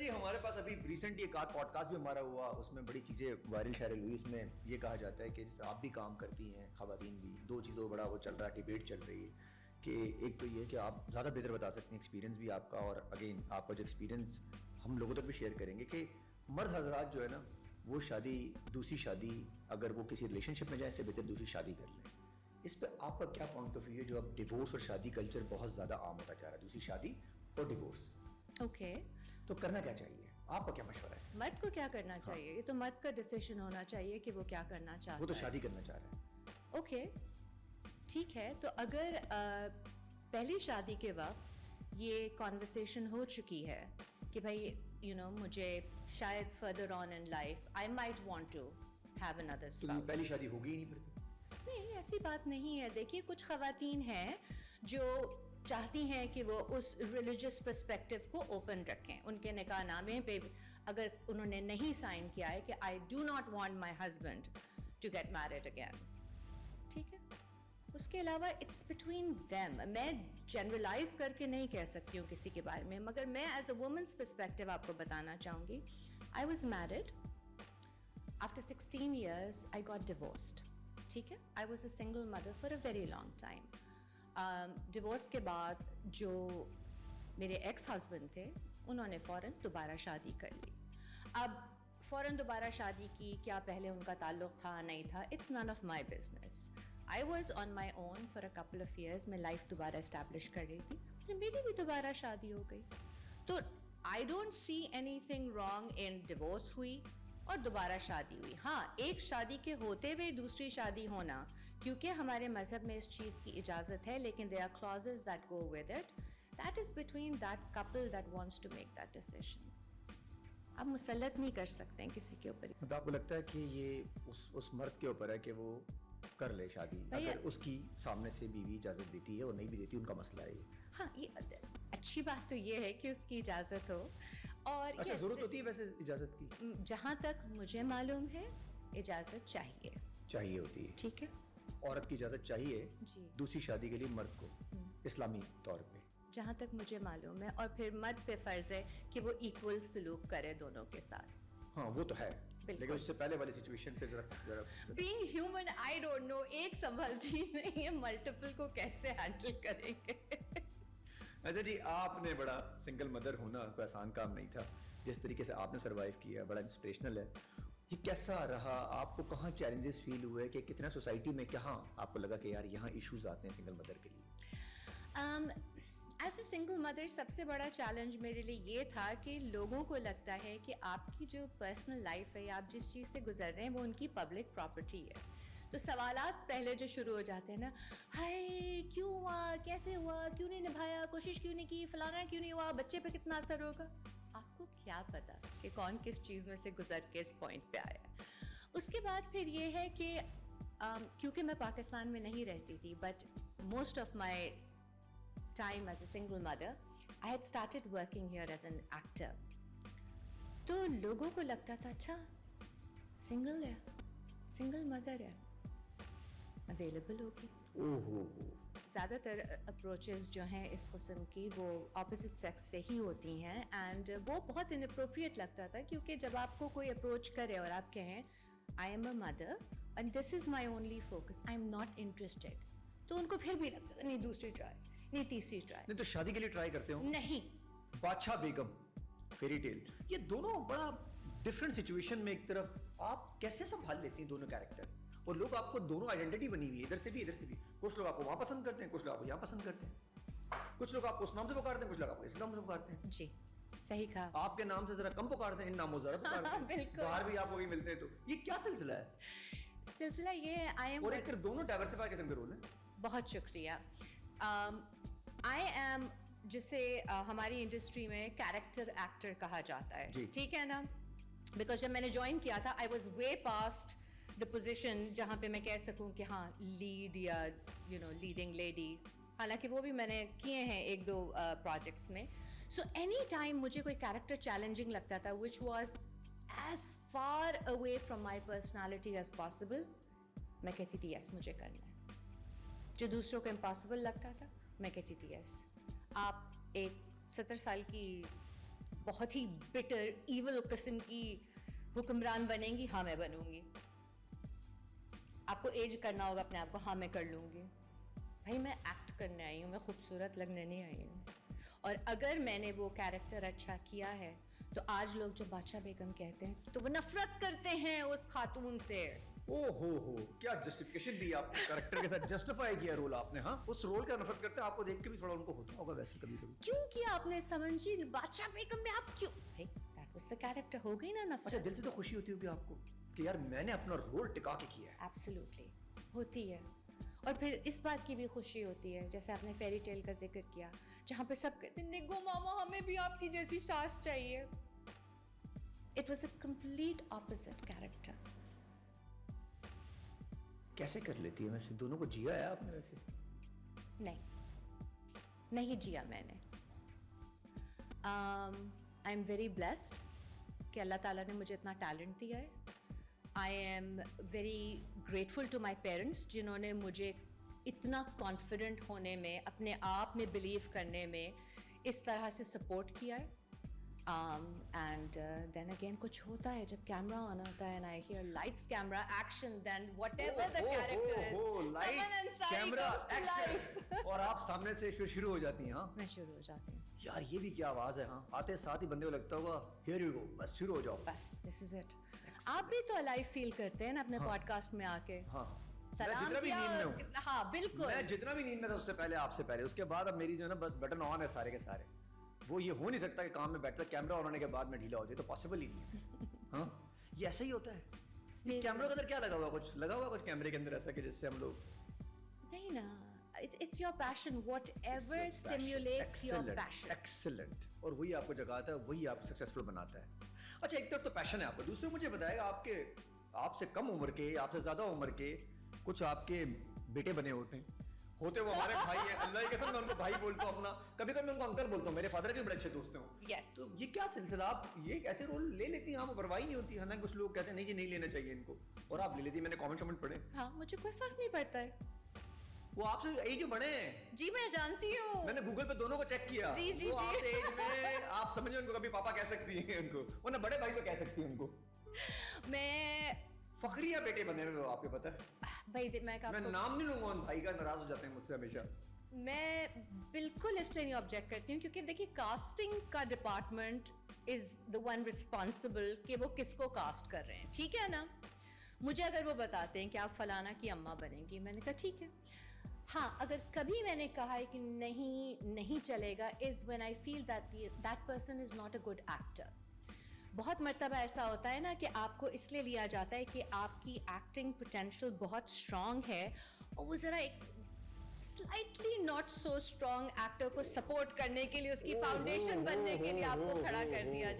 जी हमारे पास अभी रिसेंट एक आध पॉडकास्ट भी हमारा हुआ, उसमें बड़ी चीज़ें वायरल शायरल हुई। उसमें ये कहा जाता है कि जैसे आप भी काम करती हैं, ख़वातीन भी, दो चीज़ों बड़ा वो चल रहा है, डिबेट चल रही है कि एक तो ये कि आप ज़्यादा बेहतर बता सकती हैं, एक्सपीरियंस भी आपका, और अगेन आपका जो एक्सपीरियंस हम लोगों तक भी शेयर करेंगे कि मर्द हजरात जो है ना, वो शादी, दूसरी शादी अगर वो किसी रिलेशनशिप में जाए, इससे बेहतर दूसरी शादी कर लें। इस पर आपका क्या पॉइंट ऑफ व्यू है? जो अब डिवोर्स और शादी कल्चर बहुत ज़्यादा आम होता जा रहा है, दूसरी शादी और डिवोर्स। ओके तो करना क्या चाहिए? आपका क्या मशवरा है? मर्द को क्या करना चाहिए? ये तो मर्द का डिसीजन होना चाहिए कि वो क्या करना चाहता है। वो तो शादी करना चाह रहा है। ओके ठीक है, तो अगर पहली शादी के वक्त ये कॉन्वर्सेशन हो चुकी है कि भाई मुझे शायद further on in life I might want to have another spouse, तो पहली शादी होगी ही नहीं फिर तो? नहीं, ऐसी बात नहीं है। देखिए, कुछ ख़वातीन हैं जो चाहती हैं कि वो उस रिलीजियस पर्सपेक्टिव को ओपन रखें। उनके निकाहनामे पे अगर उन्होंने नहीं साइन किया है कि I do not want my husband to get married again, ठीक है, उसके अलावा इट्स बिटवीन देम। मैं जनरलाइज करके नहीं कह सकती हूँ किसी के बारे में, मगर मैं एज अ वुमेन्स पर्सपेक्टिव आपको बताना चाहूँगी। I was married, after 16 years I got divorced, ठीक है। I was a single mother for a very long time. Divorce के बाद जो मेरे एक्स हस्बैंड थे, उन्होंने फ़ौरन दोबारा शादी कर ली। अब फ़ौरन दोबारा शादी की, क्या पहले उनका ताल्लुक़ था नहीं था, it's none of my business. I was on my own for a couple of years. मैं लाइफ दोबारा इस्टेब्लिश कर रही थी, फिर मेरी भी दोबारा शादी हो गई। तो I don't see any thing wrong in divorce हुई और दोबारा शादी हुई। हाँ, एक शादी के होते हुए दूसरी शादी होना, क्योंकि हमारे मजहब में इस चीज़ की इजाज़त है, लेकिन there are clauses that go with it, that is between that couple that wants to make that decision. आप मुसल्लत नहीं कर सकते हैं किसी के ऊपर। मतलब आपको लगता है कि ये उस मर्द के ऊपर है कि वो कर ले शादी, अगर उसकी सामने से बीवी इजाज़त देती है और नहीं भी देती, उनका मसला है। हाँ, ये अच्छी बात तो ये है कि उसकी इजाज़त हो। और अच्छा, ज़रूरत होती है वैसे इजाज़त की? जहाँ तक मुझे मालूम है, इजाज़त चाहिए होती है, ठीक है। औरत की इजाज़त चाहिए जी, दूसरी शादी के लिए मर्द को, इस्लामी तौर पे, जहाँ तक मुझे मालूम है। और फिर मर्द पे फ़र्ज़ है कि वो इक्वल सलूक करे दोनों के साथ। हाँ, वो तो है, लेकिन उससे पहले वाली सिचुएशन पे जरा being human, I don't know, एक संभलती नहीं है, मल्टीपल को कैसे हैंडल करेंगे। अच्छा जी, आपने बड़ा सिंगल मदर होना कोई आसान काम नहीं था, जिस तरीके से आपने सरवाइव किया, बड़ा इंस्पिरेशनल है। ये कैसा रहा? आपको कहाँ चैलेंजेस फील हुए कि कितना सोसाइटी में कहाँ आपको लगा कि यार यहाँ इश्यूज आते हैं सिंगल मदर के लिए? एज ए सिंगल मदर सबसे बड़ा चैलेंज मेरे लिए ये था कि लोगों को लगता है कि आपकी जो पर्सनल लाइफ है, आप जिस चीज़ से गुजर रहे हैं, वो उनकी पब्लिक प्रॉपर्टी है। तो सवालात पहले जो शुरू हो जाते हैं ना, हाय क्यों हुआ, कैसे हुआ, क्यों नहीं निभाया, कोशिश क्यों नहीं की, फलाना क्यों नहीं हुआ, बच्चे पे कितना असर होगा। आपको क्या पता कि कौन किस चीज़ में से गुजर के इस पॉइंट पे आया। उसके बाद फिर ये है कि क्योंकि मैं पाकिस्तान में नहीं रहती थी, but most of my time as a single mother, I had started working here as an actor. तो लोगों को लगता था, अच्छा सिंगल है, सिंगल मदर है, अवेलेबल होगी। ओहो, ज़्यादातर अप्रोचेस जो हैं इस किस्म की वो ऑपोजिट सेक्स से ही होती हैं, एंड वो बहुत इनअप्रोप्रिएट लगता था, क्योंकि जब आपको कोई अप्रोच करे और आप कहें I am a mother and this is my only focus, I am not interested, तो उनको फिर भी लगता था नहीं दूसरी ट्राई, नहीं तीसरी ट्राई। नहीं तो शादी के लिए ट्राई करते हो? नहीं। बादशाह बेगम, फेरी टेल, ये दोनों बड़ा डिफरेंट सिचुएशन में, एक तरफ आप कैसे संभाल लेती हैं दोनों कैरेक्टर, और लोग आपको दोनों आइडेंटिटी बनी हुई है, इधर से भी इधर से भी। कुछ लोग आपको वहां पसंद करते हैं, कुछ लोग आपको यहाँ पसंद करते हैं, कुछ लोग आपको उस नाम से पुकारते हैं, कुछ लोग आपको इस नाम से पुकारते हैं। जी, सही कहा। आपके नाम से जरा कम पुकारते हैं, इन नामों जरा पुकारते हैं। बिल्कुल। बाहर भी आपको भी मिलते हैं, तो ये क्या सिलसिला है? सिलसिला ये है, आई एम, और एक दोनों डाइवर्सिफाई किस्म के रोल हैं। बहुत शुक्रिया। आई एम, जिसे हमारी इंडस्ट्री में कैरेक्टर एक्टर कहा जाता है, ठीक है ना, बिकॉज जब मैंने ज्वाइन किया था I was way past the position जहाँ पे मैं कह सकूँ कि हाँ लीड या लीडिंग लेडी, हालांकि वो भी मैंने किए हैं एक दो प्रोजेक्ट्स में। सो एनी टाइम मुझे कोई कैरेक्टर चैलेंजिंग लगता था which was as far away from my personality as possible, मैं कहती थी यस मुझे करना है। जो दूसरों को इम्पॉसिबल लगता था मैं कहती थी यस। आप एक 70 साल की बहुत ही बिटर इविल किस्म की हुक्मरान बनेंगी, हाँ मैं बनूंगी। आपको एज करना होगा अपने आप को, हाँ मैं कर लूंगी। भाई मैं एक्ट करने आई हूँ, मैं खूबसूरत लगने नहीं आई हूँ। और अगर मैंने वो कैरेक्टर अच्छा किया है तो आज लोग जो बादशाह बेगम कहते हैं तो वो नफरत करते हैं उस खातून से। ओ हो, क्या जस्टिफिकेशन दी आपने कैरेक्टर के साथ, जस्टिफाई किया रोल आपने। हाँ, उस रोल का नफरत करते हैं, आपको देख के भी थोड़ा उनको होता होगा वैसे कभी कभी। क्यों किया आपने समझी, बादशाह बेगम में आप क्यों, दैट वाज द कैरेक्टर, हो गई ना नफरत। अच्छा, दिल से तो खुशी होती होगी आपको कि यार मैंने अपना रोल टिका के किया है। एब्सोल्युटली होती है। और फिर इस बात की भी खुशी होती है, जैसे आपने फेरी टेल का जिक्र किया, जहाँ पे सब कहते हैं निगो मामा हमें भी आपकी जैसी सास चाहिए। It was a complete opposite character. कैसे कर लेती है वैसे, दोनों को जिया है आपने वैसे? नहीं जिया मैंने। आई एम वेरी ब्लेस्ड कि अल्लाह ताला ने मुझे इतना टैलेंट दिया है। I am very grateful to my parents जिन्होंने मुझे इतना कॉन्फिडेंट होने में, अपने आप में बिलीव करने में इस तरह से सपोर्ट किया है। एंड देन अगेन कुछ होता है जब कैमरा ऑन होता है, and I hear lights camera action, then whatever the character is, someone inside camera comes to life और आप सामने से फिर शुरू हो जाती हैं। हाँ, मैं शुरू हो जाती हूँ। यार ये भी क्या आवाज है। हाँ, आते साथ ही बंदे को लगता होगा हियर यू गो, बस शुरू हो जाओ। बस दिस इज इट। आप भी तो अलाइव फील करते हैं ना अपने पॉडकास्ट में आके। हाँ, सलाम जितना भी किया, नींद में हूँ। हाँ बिल्कुल। मैं जितना भी नींद में था उससे पहले, आपसे पहले, उसके बाद अब मेरी जो है ना बस बटन ऑन है सारे के सारे। वो ये हो नहीं सकता कि काम में बैठता कैमरा ऑन होने के बाद में ढीला हो जाए, तो पॉसिबल ही नहीं है। हाँ, ये ऐसा ही होता है। ये कैमरा के अंदर क्या लगा हुआ, कुछ लगा हुआ कुछ कैमरे के अंदर ऐसा कि जिससे हम लोग नहीं ना, it's your passion, whatever stimulates your passion. Excellent. और वही आपको जगाता है, वही आपको सक्सेसफुल बनाता है। अच्छा, एक तरफ तो पैशन है आपका, दूसरे मुझे बताएगा आपके आपसे कम उम्र के, आपसे ज्यादा उम्र के कुछ आपके बेटे बने होते हैं, वो हमारे भाई हैं। अल्लाह की कसम मैं उनको भाई बोलता हूँ अपना, कभी कभी मैं उनको अंकल बोलता हूँ, मेरे फादर के बड़े अच्छे दोस्त हैं। Yes. तो ये क्या सिलसिला, आप ये ऐसे रोल ले लेती हैं, आपको परवाह नहीं होती? हालांकि कुछ लोग कहते हैं नहीं जी नहीं लेना चाहिए इनको, और आप ले लेती हैं। मैंने कमेंट पढ़े। हाँ, मुझे कोई फर्क नहीं पड़ता है। वो आपसे एज में बड़े हैं। जी मैं जानती हूँ, मैंने गूगल पे दोनों को चेक किया। जी जी वो जी। आपसे एज में, आप समझो उनको कभी पापा कह सकती हैं उनको, वरना बड़े भाई तो कह सकती हैं उनको। मैं फखरिया बेटे बने हुए हो आपको पता है। भाई मैं नाम नहीं लूंगा उन भाई का, नाराज हो जाते हैं मुझसे हमेशा। मैं बिल्कुल इसलिए नहीं ऑब्जेक्ट करती हूँ क्योंकि देखिए कास्टिंग का department is the one responsible कि वो किसको कास्ट कर रहे हैं, ठीक है ना। मुझे अगर वो बताते हैं कि आप फलाना की अम्मा बनेंगी, मैंने कहा ठीक है। हाँ, अगर कभी मैंने कहा है कि नहीं चलेगा, is when I feel that person is not a good actor. बहुत मर्तबा ऐसा होता है ना कि आपको इसलिए लिया जाता है कि आपकी एक्टिंग पोटेंशियल बहुत स्ट्रांग है, और वो ज़रा एक slightly not so strong actor को सपोर्ट करने के लिए, उसकी फाउंडेशन बनने के लिए आपको खड़ा कर दिया जाता है।